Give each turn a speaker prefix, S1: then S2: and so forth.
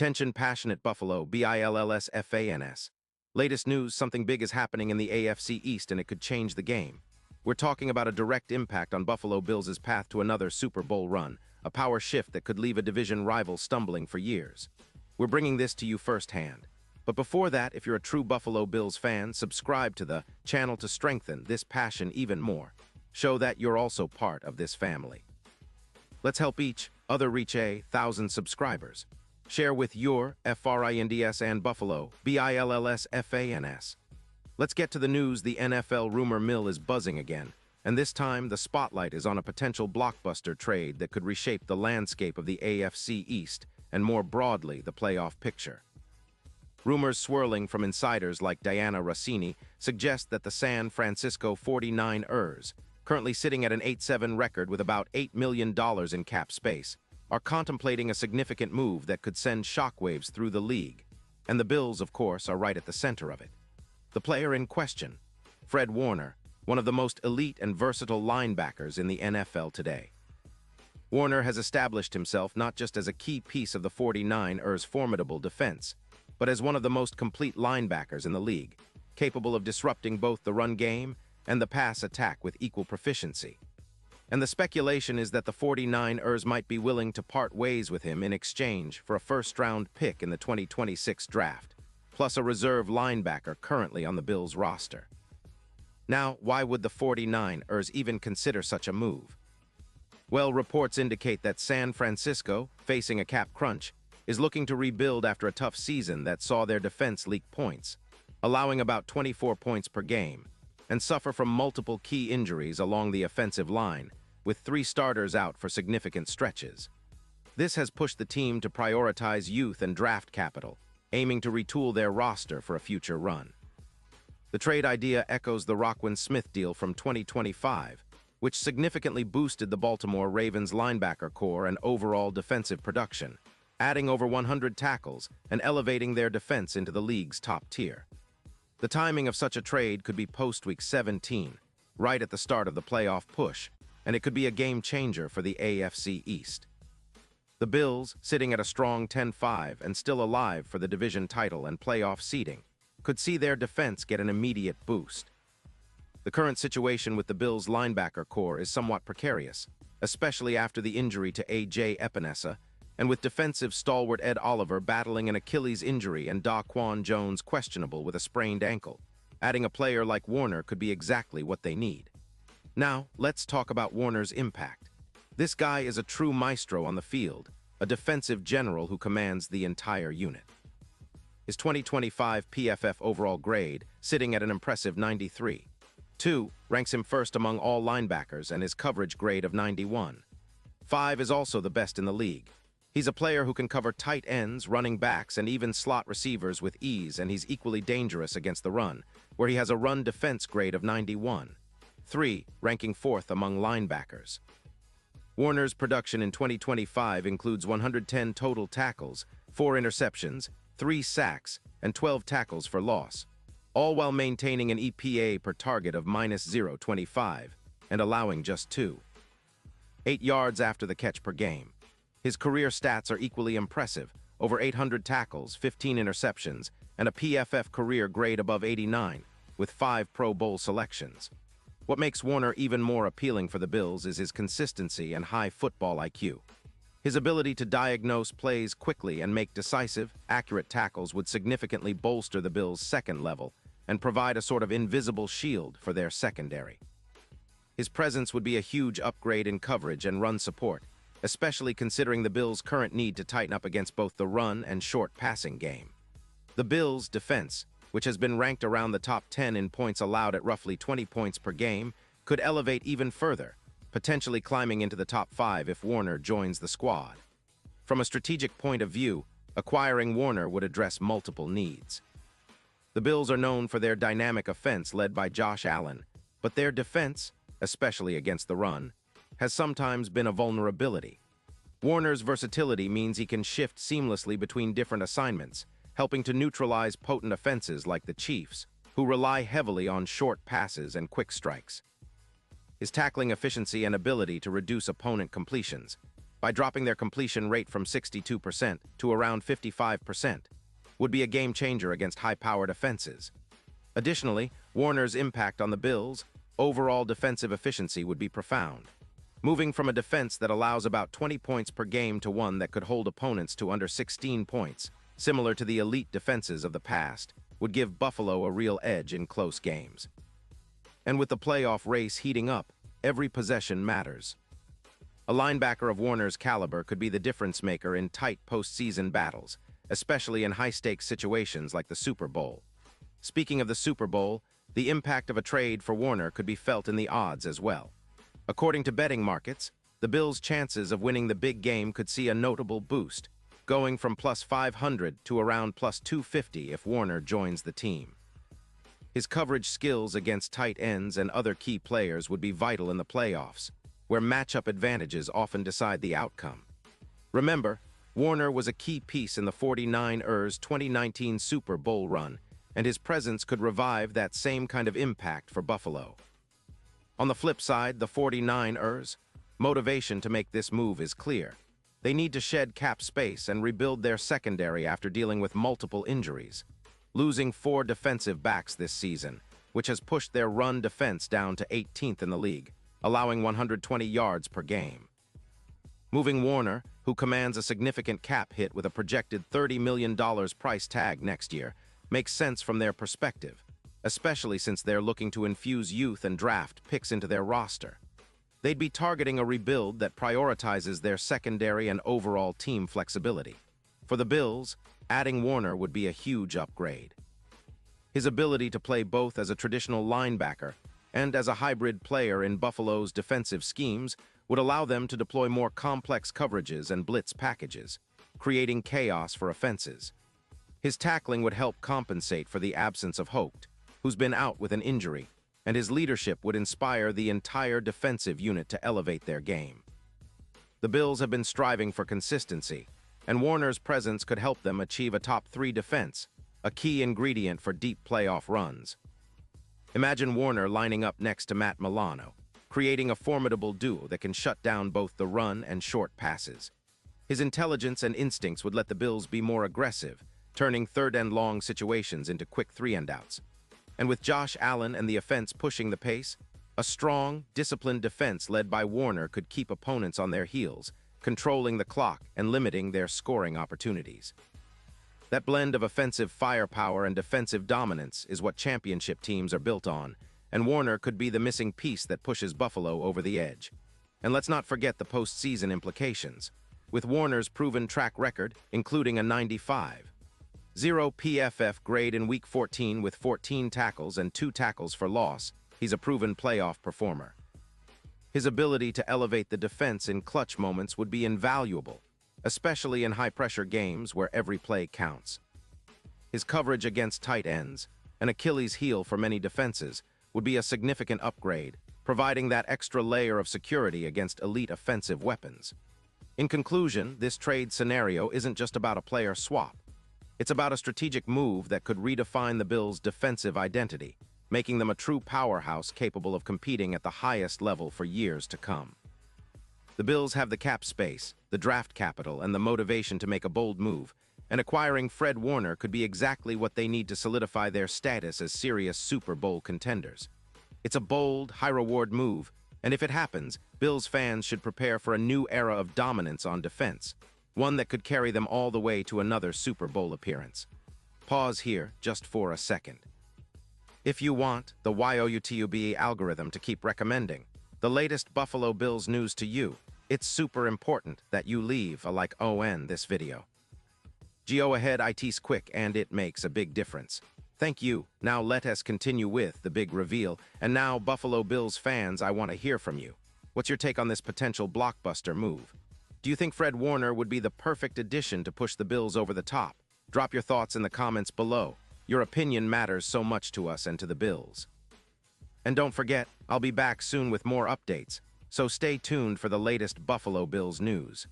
S1: Attention passionate Buffalo, BILLSFANS. Latest news, something big is happening in the AFC East and it could change the game. We're talking about a direct impact on Buffalo Bills' path to another Super Bowl run, a power shift that could leave a division rival stumbling for years. We're bringing this to you firsthand. But before that, if you're a true Buffalo Bills fan, subscribe to the channel to strengthen this passion even more. Show that you're also part of this family. Let's help each other reach 1,000 subscribers. Share with your FRINDS and Buffalo, BILLSFANS. Let's get to the news. The NFL rumor mill is buzzing again, and this time the spotlight is on a potential blockbuster trade that could reshape the landscape of the AFC East and more broadly the playoff picture. Rumors swirling from insiders like Diana Rossini suggest that the San Francisco 49ers, currently sitting at an 8-7 record with about $8 million in cap space, are contemplating a significant move that could send shockwaves through the league, and the Bills, of course, are right at the center of it. The player in question, Fred Warner, one of the most elite and versatile linebackers in the NFL today. Warner has established himself not just as a key piece of the 49ers' formidable defense, but as one of the most complete linebackers in the league, capable of disrupting both the run game and the pass attack with equal proficiency. And the speculation is that the 49ers might be willing to part ways with him in exchange for a first-round pick in the 2026 draft, plus a reserve linebacker currently on the Bills' roster. Now, why would the 49ers even consider such a move? Well, reports indicate that San Francisco, facing a cap crunch, is looking to rebuild after a tough season that saw their defense leak points, allowing about 24 points per game, and suffer from multiple key injuries along the offensive line, with 3 starters out for significant stretches. This has pushed the team to prioritize youth and draft capital, aiming to retool their roster for a future run. The trade idea echoes the Roquan-Smith deal from 2025, which significantly boosted the Baltimore Ravens linebacker core and overall defensive production, adding over 100 tackles and elevating their defense into the league's top tier. The timing of such a trade could be post-Week 17, right at the start of the playoff push, and it could be a game-changer for the AFC East. The Bills, sitting at a strong 10-5 and still alive for the division title and playoff seeding, could see their defense get an immediate boost. The current situation with the Bills' linebacker core is somewhat precarious, especially after the injury to A.J. Epinesa, and with defensive stalwart Ed Oliver battling an Achilles injury and Daquan Jones questionable with a sprained ankle. Adding a player like Warner could be exactly what they need. Now, let's talk about Warner's impact. This guy is a true maestro on the field, a defensive general who commands the entire unit. His 2025 PFF overall grade, sitting at an impressive 93. 2 ranks him first among all linebackers, and his coverage grade of 91. 5 is also the best in the league. He's a player who can cover tight ends, running backs, and even slot receivers with ease, and he's equally dangerous against the run, where he has a run defense grade of 91. 3, ranking 4th among linebackers. Warner's production in 2025 includes 110 total tackles, 4 interceptions, 3 sacks, and 12 tackles for loss, all while maintaining an EPA per target of -0.25 and allowing just 2.8 yards after the catch per game. His career stats are equally impressive, over 800 tackles, 15 interceptions, and a PFF career grade above 89, with 5 Pro Bowl selections. What makes Warner even more appealing for the Bills is his consistency and high football IQ. His ability to diagnose plays quickly and make decisive, accurate tackles would significantly bolster the Bills' second level and provide a sort of invisible shield for their secondary. His presence would be a huge upgrade in coverage and run support, especially considering the Bills' current need to tighten up against both the run and short passing game. The Bills' defense, which has been ranked around the top 10 in points allowed at roughly 20 points per game, could elevate even further, potentially climbing into the top 5 if Warner joins the squad. From a strategic point of view, acquiring Warner would address multiple needs. The Bills are known for their dynamic offense led by Josh Allen, but their defense, especially against the run, has sometimes been a vulnerability. Warner's versatility means he can shift seamlessly between different assignments, helping to neutralize potent offenses like the Chiefs, who rely heavily on short passes and quick strikes. His tackling efficiency and ability to reduce opponent completions, by dropping their completion rate from 62% to around 55%, would be a game changer against high-powered offenses. Additionally, Warner's impact on the Bills' overall defensive efficiency would be profound. Moving from a defense that allows about 20 points per game to one that could hold opponents to under 16 points, similar to the elite defenses of the past, would give Buffalo a real edge in close games. And with the playoff race heating up, every possession matters. A linebacker of Warner's caliber could be the difference maker in tight postseason battles, especially in high-stakes situations like the Super Bowl. Speaking of the Super Bowl, the impact of a trade for Warner could be felt in the odds as well. According to betting markets, the Bills' chances of winning the big game could see a notable boost, going from plus 500 to around plus 250 if Warner joins the team. His coverage skills against tight ends and other key players would be vital in the playoffs, where matchup advantages often decide the outcome. Remember, Warner was a key piece in the 49ers' 2019 Super Bowl run, and his presence could revive that same kind of impact for Buffalo. On the flip side, the 49ers' motivation to make this move is clear. They need to shed cap space and rebuild their secondary after dealing with multiple injuries, losing 4 defensive backs this season, which has pushed their run defense down to 18th in the league, allowing 120 yards per game. Moving Warner, who commands a significant cap hit with a projected $30 million price tag next year, makes sense from their perspective, especially since they're looking to infuse youth and draft picks into their roster. They'd be targeting a rebuild that prioritizes their secondary and overall team flexibility. For the Bills, adding Warner would be a huge upgrade. His ability to play both as a traditional linebacker and as a hybrid player in Buffalo's defensive schemes would allow them to deploy more complex coverages and blitz packages, creating chaos for offenses. His tackling would help compensate for the absence of Holt, who's been out with an injury, and his leadership would inspire the entire defensive unit to elevate their game. The Bills have been striving for consistency, and Warner's presence could help them achieve a top 3 defense, a key ingredient for deep playoff runs. Imagine Warner lining up next to Matt Milano, creating a formidable duo that can shut down both the run and short passes. His intelligence and instincts would let the Bills be more aggressive, turning third-and-long situations into quick 3-and-outs. And with Josh Allen and the offense pushing the pace, a strong, disciplined defense led by Warner could keep opponents on their heels, controlling the clock and limiting their scoring opportunities. That blend of offensive firepower and defensive dominance is what championship teams are built on, and Warner could be the missing piece that pushes Buffalo over the edge. And let's not forget the postseason implications. With Warner's proven track record, including a 95.0 PFF grade in Week 14 with 14 tackles and 2 tackles for loss, he's a proven playoff performer. His ability to elevate the defense in clutch moments would be invaluable, especially in high-pressure games where every play counts. His coverage against tight ends, an Achilles heel for many defenses, would be a significant upgrade, providing that extra layer of security against elite offensive weapons. In conclusion, this trade scenario isn't just about a player swap. It's about a strategic move that could redefine the Bills' defensive identity, making them a true powerhouse capable of competing at the highest level for years to come. The Bills have the cap space, the draft capital, and the motivation to make a bold move, and acquiring Fred Warner could be exactly what they need to solidify their status as serious Super Bowl contenders. It's a bold, high-reward move, and if it happens, Bills fans should prepare for a new era of dominance on defense, one that could carry them all the way to another Super Bowl appearance. Pause here just for a second. If you want the YOUTUBE algorithm to keep recommending the latest Buffalo Bills news to you, it's super important that you leave a like on this video. Go ahead, it's quick and it makes a big difference. Thank you. Now let us continue with the big reveal. And now, Buffalo Bills fans, I want to hear from you. What's your take on this potential blockbuster move? Do you think Fred Warner would be the perfect addition to push the Bills over the top? Drop your thoughts in the comments below. Your opinion matters so much to us and to the Bills. And don't forget, I'll be back soon with more updates, so stay tuned for the latest Buffalo Bills news.